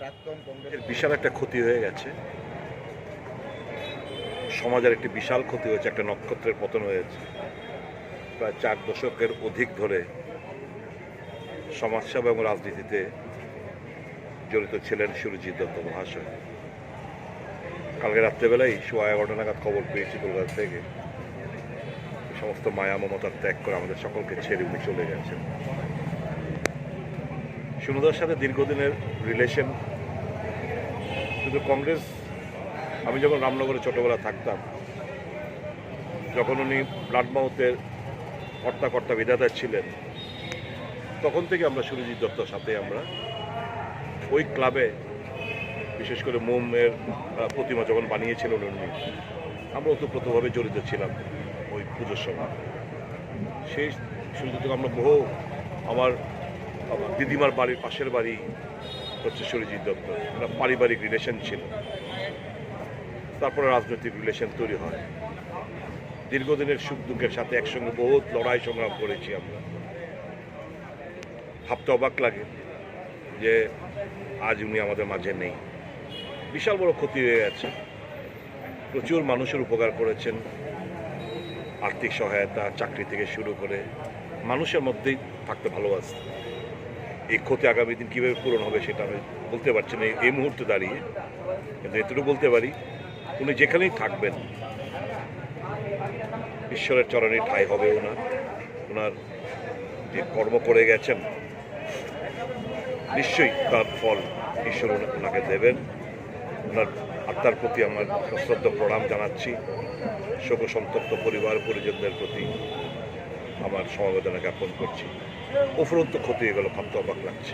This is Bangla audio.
প্রাক্তন কংগ্রেসের বিশাল একটা ক্ষতি হয়ে গেছে, সমাজের একটি বিশাল ক্ষতি হয়েছে, একটা নক্ষত্রের পতন হয়েছে। প্রায় 4 দশকের অধিক ধরে সমাজসেবা এবং রাজনীতিতে জড়িত ছিলেন সুরজিৎ দত্ত মহাশয়। কালকে রাত্রেবেলায় 11:15 নাগাদ খবর পেয়েছি কলকাতা থেকে, সমস্ত মায়া মমতার ত্যাগ করে আমাদের সকলকে ছেড়ে উনি চলে গেছেন। সুনদার সাথে দীর্ঘদিনের রিলেশন, কিন্তু কংগ্রেস, আমি যখন রামনগরে ছোটোবেলা থাকতাম, যখন উনি ব্লাড মাউথের কর্তা বিধাতা ছিলেন, তখন থেকে আমরা সুরজিৎ দত্তর সাথে আমরা ওই ক্লাবে, বিশেষ করে মোমের প্রতিমা যখন বানিয়েছিলেন উনি, আমরা ওতপ্রোতভাবে জড়িত ছিলাম ওই পুজোর সময়। সেই সুরজিৎ আমরা বহু, আমার দিদিমার বাড়ির পাশের বাড়ি হচ্ছে সুরজিৎ দত্ত, একটা পারিবারিক রিলেশন ছিল। তারপরে রাজনৈতিক রিলেশন তৈরি হয়। দীর্ঘদিনের সুখ দুঃখের সাথে একসঙ্গে বহুত লড়াই সংগ্রাম করেছি আমরা। ভাবতে অবাক লাগে যে আজ উনি আমাদের মাঝে নেই। বিশাল বড় ক্ষতি হয়ে গেছে। প্রচুর মানুষের উপকার করেছেন, আর্থিক সহায়তা, চাকরি থেকে শুরু করে মানুষের মধ্যেই থাকতে ভালোবাসতেন। এই ক্ষতি আগামী দিন কীভাবে পূরণ হবে সেটা আমি বলতে পারছি না এই মুহূর্তে দাঁড়িয়ে, কিন্তু এতটুকু বলতে পারি, উনি যেখানেই থাকবেন ঈশ্বরের চরণে ঠাঁই হবে ওনার যে কর্ম করে গেছেন, নিশ্চয়ই তার ফল ঈশ্বর ওনাকে দেবেন। ওনার আত্মার প্রতি আমার সশ্রদ্ধ প্রণাম জানাচ্ছি। শোক সন্তপ্ত পরিবার পরিজনদের প্রতি আমার সমবেদনা জ্ঞাপন করছি। উপরন্ত ক্ষতি হয়ে গেল, ভাবতে অবাক লাগছে।